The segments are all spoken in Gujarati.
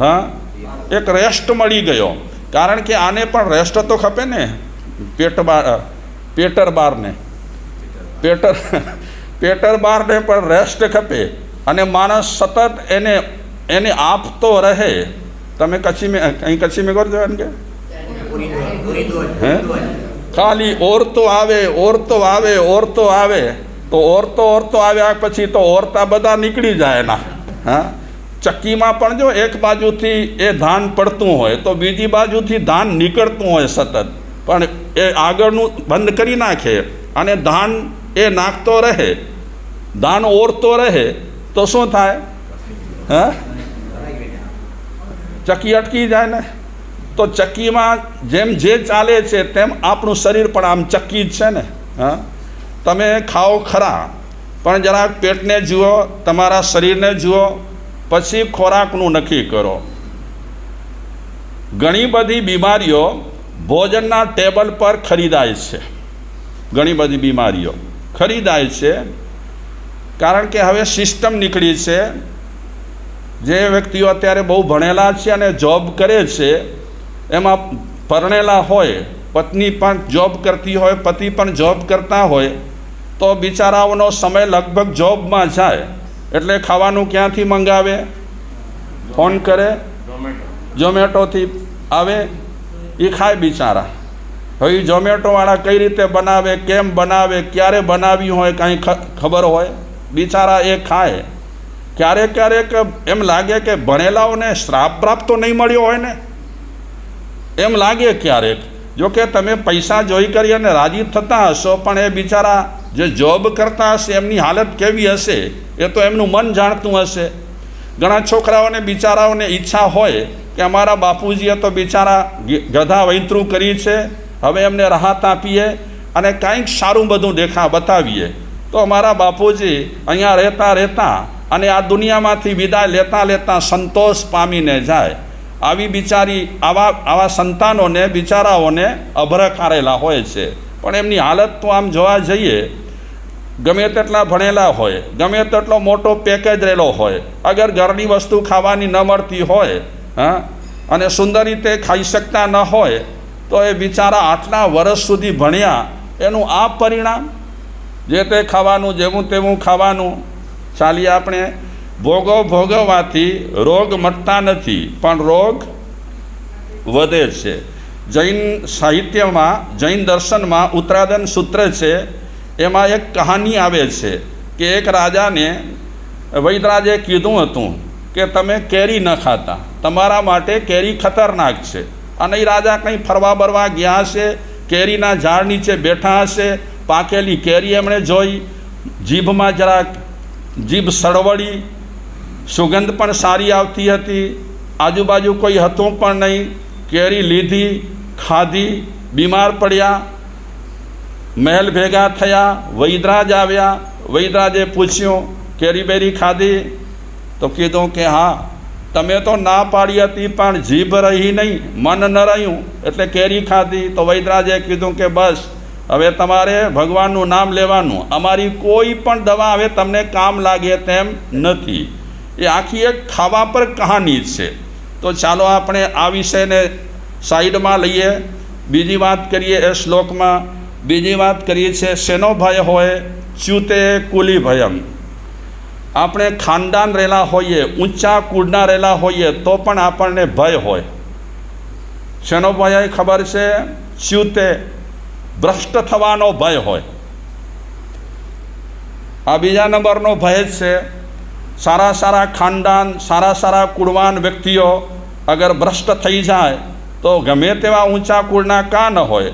हाँ एक रेस्ट मळी गयो कारण के आने पण रेस्ट तो खपे ने पेटर बार ने पेटर बार ने पण रेस्ट खपे अने मानस सतत एने एने आपतो रहे। तमे कच्छी में कहीं कच्छी में करजो एन के खाली औरतो आवे औरतो आवे औरतो आवे तो औरतो आव्या पछी तो औरता बधा निकली जाए ना। हाँ चक्की में पण जो एक बाजू थी ए धान पड़तुं होय तो बीजी बाजू थी धान निकळतुं होय सतत पण ए आगळनुं बंद करी नाखे अने धान ए नाखतो रहे धान ओरतो रहे तो शुं थाय? हाँ चक्की अटकी जाए ने। तो चक्की में जेम जे चाले छे तेम आपणुं शरीर पण आम चक्की ज छे ने। हाँ तमे खाओ खरा पण जरा पेट ने जुओ तमारा शरीर ने जुओ पछी खोराकनुं नक्की करो। घणी बधी बीमारीओ भोजनना टेबल पर खरीदाय छे। घणी बधी बीमारीओ खरीदाय छे कारण के हवे सिस्टम निकળી છે। જે વ્યક્તિઓ અત્યારે બહુ ભણેલા છે અને જોબ કરે છે એમાં પરણેલા હોય પત્ની પણ જોબ કરતી હોય પતિ પણ જોબ કરતા હોય તો બિચારાઓનો સમય લગભગ જોબમાં જાય એટલે ખાવાનું ક્યાંથી મંગાવે? ફોન કરે ઝોમેટોથી આવે એ ખાય બિચારા। હવે ઝોમેટોવાળા કઈ રીતે બનાવે કેમ બનાવે ક્યારે બનાવ્યું હોય કાંઈ ખબર હોય? બિચારા એ ખાય। ક્યારેક ક્યારેક એમ લાગે કે ભણેલાઓને શ્રાપ પ્રાપ્ત તો નહીં મળ્યો હોય ને એમ લાગે ક્યારેક। જો કે તમે પૈસા જોઈ કરી અને રાજી થતા હશો પણ એ બિચારા જે જોબ કરતા હશે એમની હાલત કેવી હશે એ તો એમનું મન જાણતું હશે। ઘણા છોકરાઓને બિચારાઓને ઈચ્છા હોય કે અમારા બાપુજીએ તો બિચારા ગધા વૈતરું કરી છે હવે એમને રાહત આપીએ અને કાંઈક સારું બધું બતાવીએ તો અમારા બાપુજી અહીંયા રહેતા રહેતા અને આ દુનિયામાંથી વિદાય લેતા લેતા સંતોષ પામીને જાય। આવી બિચારી આવા સંતાનોને બિચારાઓને અભરખારેલા હોય છે પણ એમની હાલત તો આમ જોવા જઈએ ગમે તેટલા ભણેલા હોય ગમે તેટલો મોટો પેકેજ રહેલો હોય અગર ઘરની વસ્તુ ખાવાની ન મળતી હોય હા અને સુંદર રીતે ખાઈ શકતા ન હોય તો એ બિચારા આટલા વર્ષ સુધી ભણ્યા એનું આ પરિણામ જે તે ખાવાનું જેવું તેવું ખાવાનું। ચાલી આપણે ભોગો ભોગવવાથી રોગ મટતા નથી પણ રોગ વધે છે। જૈન સાહિત્યમાં જૈન દર્શનમાં ઉત્તરાદન સૂત્ર છે એમાં એક કહાની આવે છે કે એક રાજાને વૈદરાજે કીધું હતું કે તમે કેરી ન ખાતા તમારા માટે કેરી ખતરનાક છે અને એ રાજા કંઈ ફરવા બરવા ગયા હશે કેરીના ઝાડ નીચે બેઠા હશે પાકેલી કેરી એમણે જોઈ જીભમાં જરાક જીભ સળવળી સુગંધ પણ સારી આવતી હતી આજુબાજુ કોઈ હતું પણ નહીં કેરી લીધી ખાધી બીમાર પડ્યા મહેલ ભેગા થયા વૈદરાજ આવ્યા વૈદરાજે પૂછ્યું કેરી બેરી ખાધી તો કીધું કે હા તમે તો ના પાડી હતી પણ જીભ રહી નહીં મન ન રહ્યું એટલે કેરી ખાધી તો વૈદરાજે કીધું કે બસ હવે તમારે ભગવાનનું નામ લેવાનું અમારી કોઈ પણ દવા હવે તમને કામ લાગે તેમ નથી। એ આખી એક ખાવા પર કહાની છે। તો ચાલો આપણે આ વિષયને સાઈડમાં લઈએ બીજી વાત કરીએ। એ શ્લોકમાં બીજી વાત કરીએ છે શેનો ભય હોય ચ્યુતે કુલી ભયમ। આપણે ખાનદાન રહેલા હોઈએ ઊંચા કુળના રહેલા હોઈએ તો પણ આપણને ભય હોય। શેનો ભય ખબર છે? ચ્યુતે ભ્રષ્ટ થવાનો ભય હોય। આ બીજા નંબરનો ભય છે। સારા સારા ખાનદાન સારા સારા કુળવાન વ્યક્તિઓ અગર ભ્રષ્ટ થઈ જાય તો ગમે તેવા ઊંચા કુળના કાં ન હોય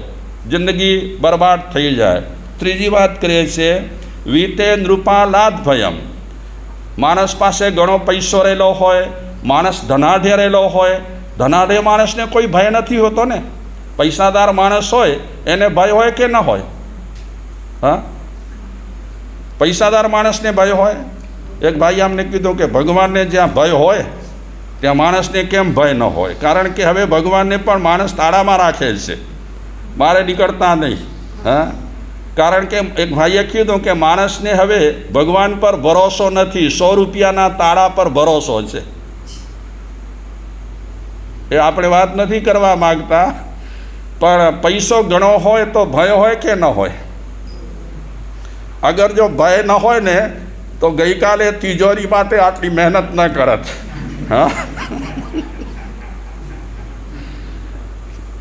જિંદગી બરબાદ થઈ જાય। ત્રીજી વાત કરીએ છીએ વીતે નૃપાલાદ ભયમ। માણસ પાસે ઘણો પૈસો રહેલો હોય માણસ ધનાઢ્ય રહેલો હોય ધનાઢ્ય માણસને કોઈ ભય નથી હોતો ને પૈસાદાર માણસ હોય એને ભય હોય કે ન હોય? હા પૈસાદાર માણસને ભય હોય? એક ભાઈ અમને કીધું કે ભગવાનને જ્યાં ભય હોય ત્યાં માણસને કેમ ભય ન હોય? કારણ કે હવે ભગવાનને પણ માણસ તાળામાં રાખે છે મારે નીકળતા નહીં। હા કારણ કે એક ભાઈએ કીધું કે માણસને હવે ભગવાન પર ભરોસો નથી 100 રૂપિયાના તાળા પર ભરોસો છે। એ આપણે વાત નથી કરવા માગતા, પણ પૈસો ઘણો હોય તો ભય હોય કે ન હોય? અગર જો ભય ન હોય ને તો ગઈકાલે તિજોરી માટે આટલી મહેનત ન કરત. હા,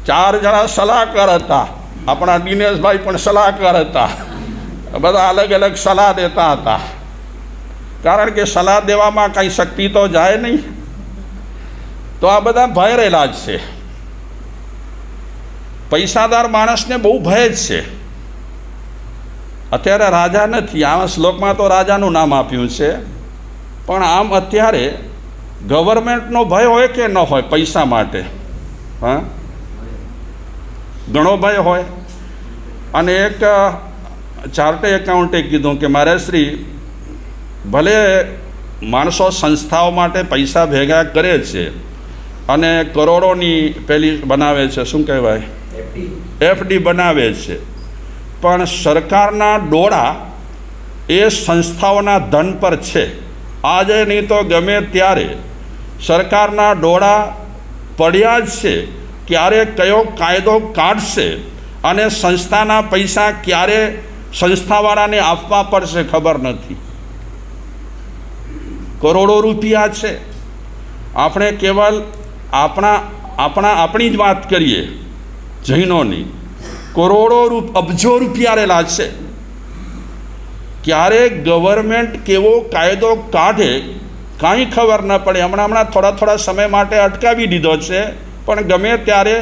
4 જણા સલાહકાર હતા. આપણા દિનેશભાઈ પણ સલાહકાર હતા. બધા અલગ અલગ સલાહ દેતા હતા, કારણ કે સલાહ દેવામાં કાંઈ શક્તિ તો જાય નહીં. તો આ બધા ભય રહેલા જ છે. પૈસાદાર માણસને બહુ ભય જ છે. અત્યારે રાજા નથી, આ શ્લોકમાં તો રાજાનું નામ આપ્યું છે, પણ આમ અત્યારે ગવર્મેન્ટનો ભય હોય કે ન હોય પૈસા માટે? હા, ઘણો ભય હોય. અને એક ચાર્ટર્ડ એકાઉન્ટે કીધું કે મારે શ્રી, ભલે માણસો સંસ્થાઓ માટે પૈસા ભેગા કરે છે અને કરોડોની પેલી બનાવે છે, શું કહેવાય, એફડી બનાવે છે, પણ સરકારના ડોળા એ સંસ્થાઓના ધન પર છે. આજે નહીં તો ગમે ત્યારે સરકારના ડોળા પડ્યા જ છે. ક્યારે કયો કાયદો કાઢશે અને સંસ્થાના પૈસા ક્યારે સંસ્થાવાળાને આપવા પડશે ખબર નથી. કરોડો રૂપિયા છે. આપણે કેવલ આપણી જ વાત કરીએ, જૈનોની, કરોડો અબજો રૂપિયા રહેલા છે. ક્યારે ગવર્મેન્ટ કેવો કાયદો કાઢે કાંઈ ખબર ન પડે. હમણાં થોડા સમય માટે અટકાવી દીધો છે, પણ ગમે ત્યારે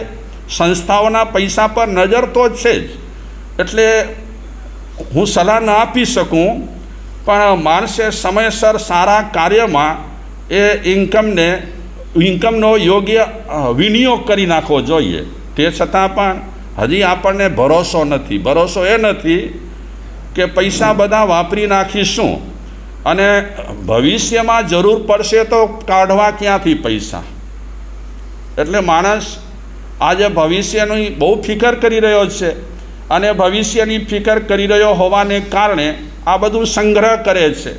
સંસ્થાઓના પૈસા પર નજર તો છે જ. એટલે હું સલાહ ન આપી શકું, પણ માણસે સમયસર સારા કાર્યમાં એ ઇન્કમનો યોગ્ય વિનિયોગ કરી નાખવો જોઈએ. તે છતાં પણ હજી આપણને ભરોસો નથી. ભરોસો એ નથી કે પૈસા બધા વાપરી નાખીશું અને ભવિષ્યમાં જરૂર પડશે તો કાઢવા ક્યાંથી પૈસા? એટલે માણસ આજે ભવિષ્યની બહુ ફિકર કરી રહ્યો છે, અને ભવિષ્યની ફિકર કરી રહ્યો હોવાને કારણે આ બધું સંગ્રહ કરે છે.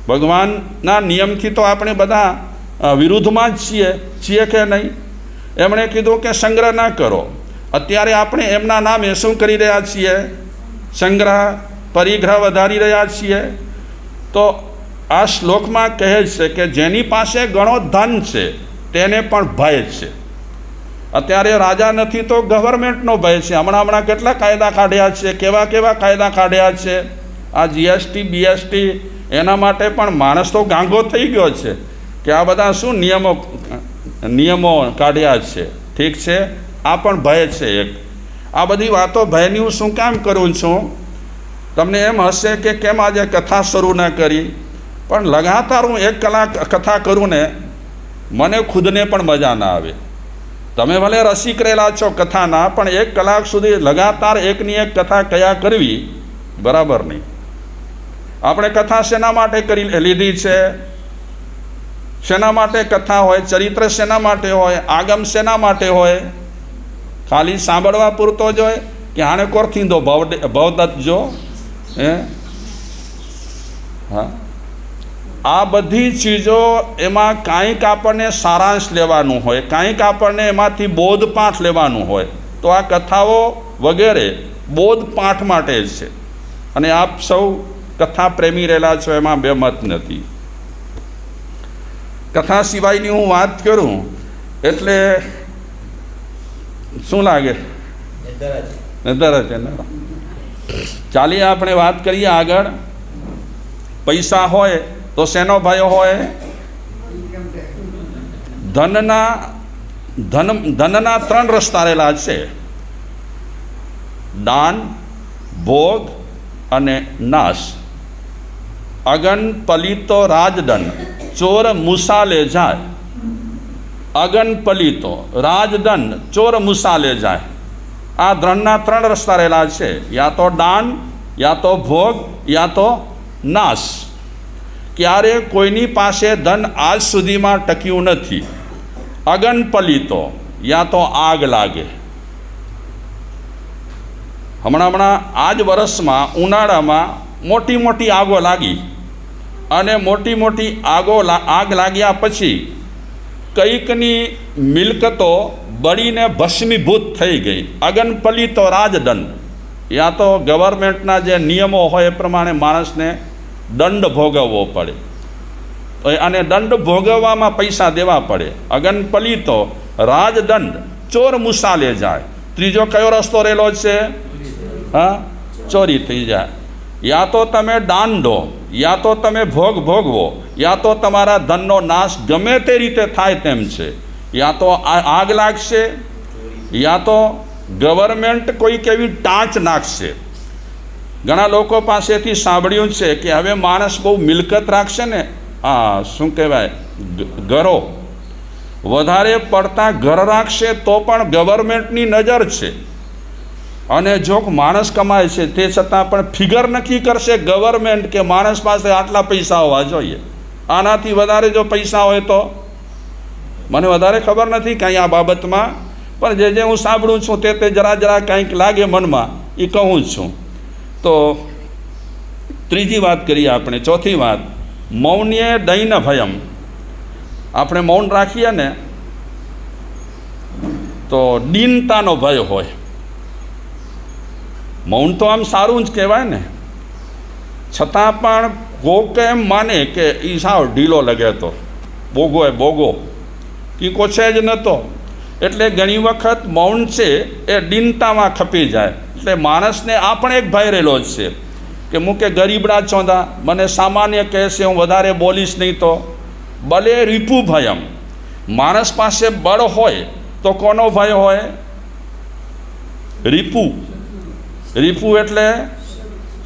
ભગવાનના નિયમથી તો આપણે બધા વિરુદ્ધમાં જ છીએ કે નહીં? એમણે કીધું કે સંગ્રહ ના કરો. અત્યારે આપણે એમના નામે શું કરી રહ્યા છીએ? સંગ્રહ, પરિગ્રહ વધારી રહ્યા છીએ. તો આ શ્લોકમાં કહે છે કે જેની પાસે ઘણો ધન છે તેને પણ ભય છે. અત્યારે રાજા નથી તો ગવર્મેન્ટનો ભય છે. હમણાં કેટલા કાયદા કાઢ્યા છે, કેવા કાયદા કાઢ્યા છે. આ જીએસટી બીએસટી એના માટે પણ માણસ તો ગાંગો થઈ ગયો છે કે આ બધા શું નિયમો કાઢ્યા છે. ઠીક છે, આ પણ ભય છે એક. આ બધી વાતો ભયની હું શું કામ કરું છું? તમને એમ હશે કે કેમ આજે કથા શરૂ ન કરી, પણ લગાતાર હું 1 કલાક કથા કરું ને મને ખુદને પણ મજા ના આવે. તમે ભલે રસિક રહેલા છો કથાના, પણ 1 કલાક સુધી લગાતાર એકની એક કથા કયા કરવી બરાબર નહીં. આપણે કથા શેના માટે કરી લીધી છે? શેના માટે કથા હોય? ચરિત્ર શેના માટે હોય? આગમ શેના માટે હોય? ખાલી સાંભળવા પૂરતો જ હોય કે આને કોર થીંદો ભવદત્ત જો? હા, આ બધી ચીજો એમાં કાંઈક આપણને સારાંશ લેવાનું હોય, કાંઈક આપણને એમાંથી બોધપાઠ લેવાનું હોય. તો આ કથાઓ વગેરે બોધપાઠ માટે જ છે. અને આપ સૌ કથા પ્રેમી રહેલા છો, એમાં બે મત નથી. કથા સિવાયની હું વાત કરું એટલે શું લાગે? ચાલીએ આપણે વાત કરીએ આગળ. પૈસા હોય તો શેનો ભય હોય? ધનના 3 રસ્તા રહેલા છે: દાન, ભોગ અને નાશ. અગન પલિતો રાજદંડ, ચોર મુસાલે જાય. અગન પલિતો રાજદંડ, ચોર મુસાલે જાય. આ ધનના 3 રસ્તા રહેલા છે: યા તો દાન, યા તો ભોગ, યા તો નાશ. ક્યારે કોઈની પાસે ધન આજ સુધીમાં ટક્યું નથી. અગન પલિતો, યા તો આગ લાગે. હમણાં આ જ વર્ષમાં ઉનાળામાં મોટી આગો લાગી, અને મોટી આગ લાગ્યા પછી કંઈકની મિલકતો બળીને ભસ્મીભૂત થઈ ગઈ, અગનપલી તો રાજદંડ, યા તો ગવર્મેન્ટના જે નિયમો હોય એ પ્રમાણે માણસને દંડ ભોગવવો પડે અને દંડ ભોગવવામાં પૈસા દેવા પડે. અગનપલી તો રાજદંડ, ચોર મુસાલે જાય. ત્રીજો કયો રસ્તો રહેલો છે? હા, ચોરી થઈ જાય. યા તો તમે દાન દો, યા તો તમે ભોગ ભોગવો, યા તો તમારા ધનનો નાશ ગમે તે રીતે થાય તેમ છે, યા તો આગ લાગશે, યા તો ગવર્મેન્ટ કોઈક એવી ટાંચ નાખશે. ઘણા લોકો પાસેથી સાંભળ્યું છે કે હવે માણસ બહુ મિલકત રાખશે ને, શું કહેવાય, ઘરો વધારે પડતા ઘર રાખશે તો પણ ગવર્મેન્ટની નજર છે, અને જો માણસ કમાય છે તે છતાં પણ ફિગર નક્કી કરશે ગવર્મેન્ટ કે માણસ પાસે આટલા પૈસા હોવા જોઈએ. આનાથી વધારે જો પૈસા હોય તો મને વધારે ખબર નથી કાંઈ આ બાબતમાં, પણ જે હું સાંભળું છું તે જરા કાંઈક લાગે મનમાં એ કહું છું. તો ત્રીજી વાત કરીએ આપણે. ચોથી વાત, મૌન્ય દૈન ભયમ. આપણે મૌન રાખીએ ને તો દીનતાનો ભય હોય. મૌન તો આમ સારું જ કહેવાય ને, છતાં પણ કોક એમ માને કે એ સાવ ઢીલો લગે તો બોગો એ બોગો કીકો છે જ નહોતો. એટલે ઘણી વખત મૌન છે એ દીનતામાં ખપી જાય. એટલે માણસને આ પણ એક ભય રહેલો જ છે કે હું કે ગરીબડા ચોંધા, મને સામાન્ય કહેશે, હું વધારે બોલીશ નહીં તો. બલે રીપુ ભયમ. માણસ પાસે બળ હોય તો કોનો ભય હોય? રીપુ. રીપુ એટલે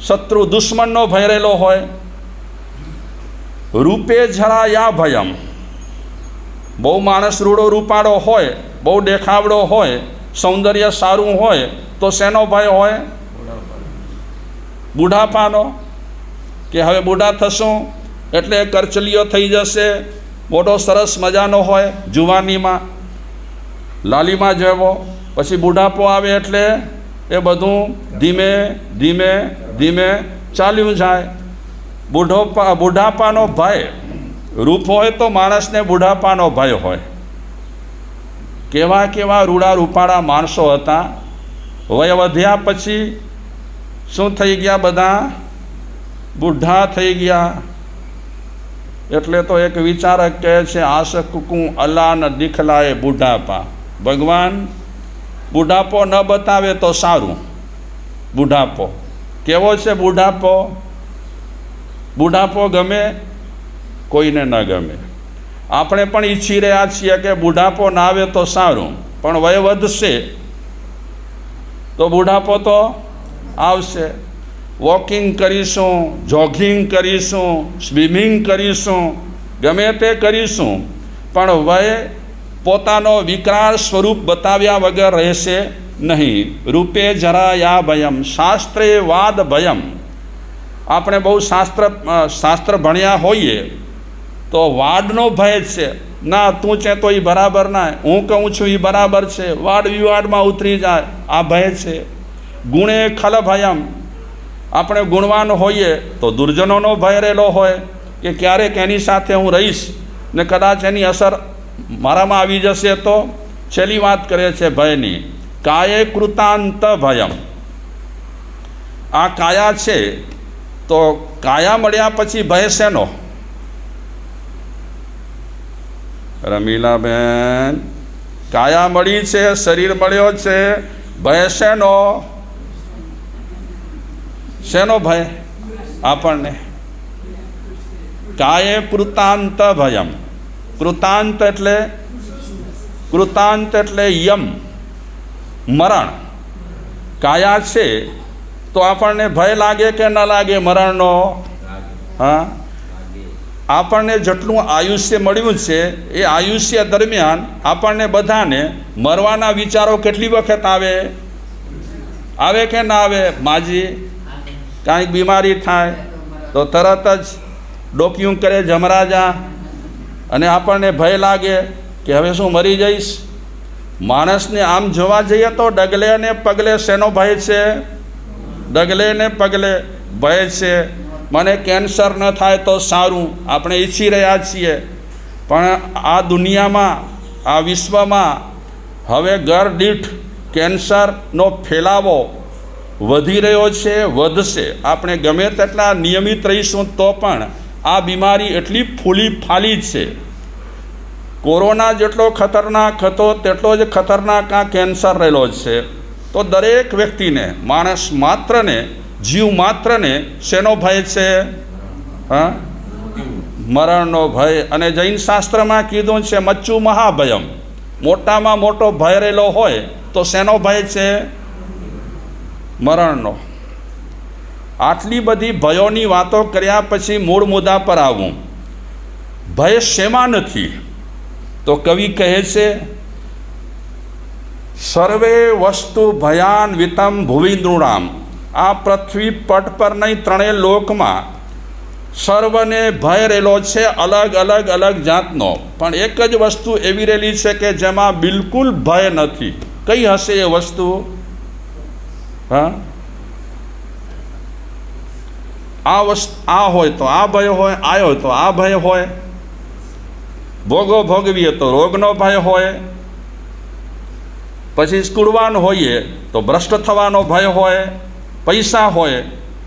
શત્રુ, દુશ્મનનો ભય રહેલો હોય. રૂપે ઝળાયા ભયમ. બહુ માણસ રૂડો રૂપાળો હોય, બહુ દેખાવડો હોય, સૌંદર્ય સારું હોય તો શેનો ભય હોય? બુઢાપાનો, કે હવે બુઢા થશું એટલે કરચલીઓ થઈ જશે. મોટો સરસ મજાનો હોય જુવાનીમાં, લાલીમાં જેવો, પછી બુઢાપો આવે એટલે એ બધું ધીમે ધીમે ધીમે ચાલ્યું જાય. બુઢાપાનો ભય. રૂપ હોય તો માણસને બુઢાપાનો ભય હોય. કેવા કેવા રૂડા રૂપાળા માણસો હતા, વય વધ્યા પછી શું થઈ ગયા? બધા બુઢા થઈ ગયા. એટલે તો એક વિચારક કહે છે, આશકું અલ્લાહ ન દિખલાએ બુઢાપા. ભગવાન બુઢાપો ન બતાવે તો સારું. બુઢાપો કેવો છે? બુઢાપો બુઢાપો ગમે? કોઈને ન ગમે. આપણે પણ ઈચ્છી રહ્યા છીએ કે બુઢાપો ના આવે તો સારું, પણ વય વધશે તો બુઢાપો તો આવશે. વોકિંગ કરીશું, જોગિંગ કરીશું, સ્વિમિંગ કરીશું, ગમે તે કરીશું, પણ વય પોતાનો વિકરાળ સ્વરૂપ બતાવ્યા વગર રહેશે નહીં. રૂપે જરાયા ભયમ, શાસ્ત્રે વાદ ભયમ. આપણે બહુ શાસ્ત્ર ભણ્યા હોઈએ તો વાડનો ભય છે. ના, તું છે તો એ બરાબર ના, હું કહું છું એ બરાબર છે, વાદ વિવાદમાં ઉતરી જાય, આ ભય છે. ગુણે ખલ ભયમ. આપણે ગુણવાન હોઈએ તો દુર્જનોનો ભય રહેલો હોય કે ક્યારેક એની સાથે હું રહીશ ને કદાચ એની અસર મારામાં આવી જશે તો. છેલ્લી વાત કરે છે ભયની, કાયે કૃતાંત ભયમ. આ કાયા છે તો કાયા મળ્યા પછી ભય શેનો? રમીલાબેન, કાયા મળી છે, શરીર મળ્યો છે, ભય શેનો? શેનો ભય આપણને? કાયે કૃતાંત ભયમ. કૃતાંત એટલે યમ, મરણ. કાયા છે તો આપણને ભય લાગે કે ન લાગે મરણનો? હા, આપણને જેટલું આયુષ્ય મળ્યું છે એ આયુષ્ય દરમિયાન આપણને બધાને મરવાના વિચારો કેટલી વખત આવે કે ના આવે? માજી, કાંઈક બીમારી થાય તો તરત જ ડોક્યું કરે જમરાજા, અને આપણને ભય લાગે કે હવે શું મરી જઈશ. માણસને આમ જોવા જઈએ તો ડગલે ને પગલે શેનો ભય છે? ડગલે ને પગલે ભય છે. મને કેન્સર ન થાય તો સારું, આપણે ઈચ્છી રહ્યા છીએ. પણ આ દુનિયામાં, આ વિશ્વમાં હવે ઘર દીઠ કેન્સરનો ફેલાવો વધી રહ્યો છે, વધશે. આપણે ગમે તેટલા નિયમિત રહીશું તો પણ આ બીમારી એટલી ફૂલી ફાલી છે. કોરોના જેટલો ખતરનાક હતો તેટલો જ ખતરનાક આ કેન્સર રહેલો છે. તો દરેક વ્યક્તિને, માણસ માત્રને, જીવ માત્રને શેનો ભય છે? હા, મરણનો ભય. અને જૈન શાસ્ત્રમાં કીધું છે મચ્ચુ મહાભયમ. મોટામાં મોટો ભય રહેલો હોય તો શેનો ભય છે? મરણનો. આટલી બધી ભયોની વાતો કર્યા પછી મૂળ મુદ્દા પર આવું. ભય શેમાં નથી? તો કવિ કહે છે, સર્વે વસ્તુ ભયાન્વિતમ ભુવિ નૃણામ. આ પૃથ્વી પટ પર નહીં, ત્રણેય લોકમાં સર્વને ભય રહેલો છે, અલગ અલગ અલગ જાતનો. પણ એક જ વસ્તુ એવી રહેલી છે કે જેમાં બિલકુલ ભય નથી. કઈ હશે એ વસ્તુ? હા, આ હોય તો આ ભય હોય, આ હોય તો આ ભય હોય. ભોગો ભોગવીએ તો રોગનો ભય હોય. પછી સ્કૂળવાન હોઈએ તો ભ્રષ્ટ થવાનો ભય હોય. પૈસા હોય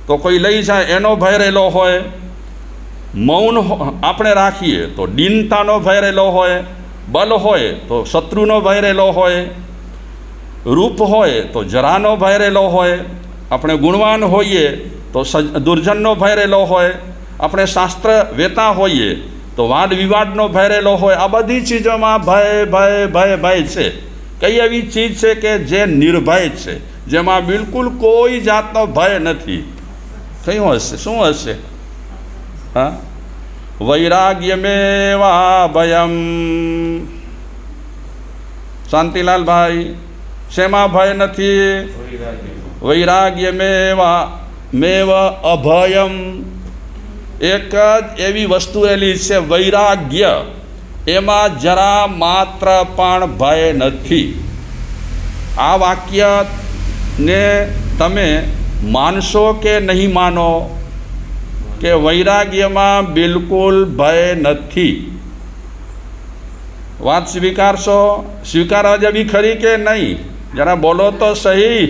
તો કોઈ લઈ જાય એનો ભય રહેલો હોય. મૌન આપણે રાખીએ તો દીનતાનો ભય રહેલો હોય. બલ હોય તો શત્રુનો ભય રહેલો હોય. રૂપ હોય તો જરાનો ભય રહેલો હોય. આપણે ગુણવાન હોઈએ તો દુર્જનનો ભય રહેલો હોય. આપણે શાસ્ત્ર વેતા હોઈએ તો વાદ વિવાદનો ભય રહેલો હોય. આ બધી ચીજોમાં ભય ભય ભય ભય છે. કઈ એવી ચીજ છે કે જે નિર્ભય છે, જેમાં બિલકુલ કોઈ જાતનો ભય નથી? કયું હશે? શું હશે? હા, વૈરાગ્યમેવા ભયમ. શાંતિલાલભાઈ, શેમાં ભય નથી? વૈરાગ્યમેવા મેવ અભયમ. એક જ એવી વસ્તુ એલી છે વૈરાગ્ય, એમાં જરા માત્ર પણ ભય નથી. આ વાક્યને તમે માનશો કે નહીં માનો કે વૈરાગ્યમાં બિલકુલ ભય નથી? વાત સ્વીકારશો? સ્વીકારવા જેવી ખરી કે નહીં? જરા બોલો તો સહી.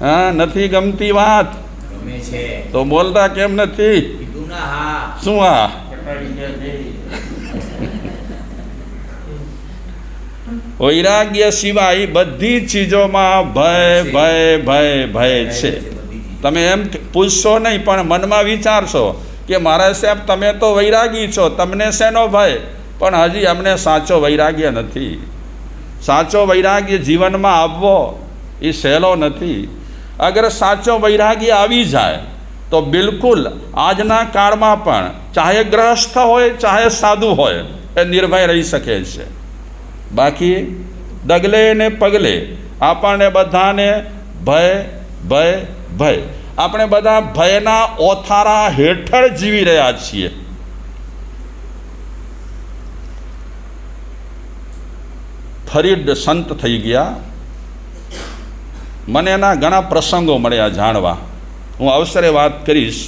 હા, નથી ગમતી વાત? તો બોલતા કેમ નથી? શું? હા, વૈરાગ્ય સિવાય બધી ચીજોમાં ભય ભય ભય ભય છે. તમે એમ પૂછશો નહીં, પણ મનમાં વિચારશો કે મારા સાહેબ તમે તો વૈરાગી છો, તમને શેનો ભય? પણ હજી અમને સાચો વૈરાગ્ય નથી. સાચો વૈરાગ્ય જીવનમાં આવવો એ સહેલો નથી. અગર સાચો વૈરાગ્ય આવી જાય તો બિલકુલ આજના કાળમાં પણ, ચાહે ગ્રહસ્થ હોય ચાહે સાધુ હોય, એ નિર્ભય રહી શકે છે. બાકી ડગલે ને પગલે આપણને બધાને ભય ભય ભય. આપણે બધા ભયના ઓથારા હેઠળ જીવી રહ્યા છીએ. ફરીદ સંત થઈ ગયા. મને એના ઘણા પ્રસંગો મળ્યા જાણવા. હું અવસરે વાત કરીશ.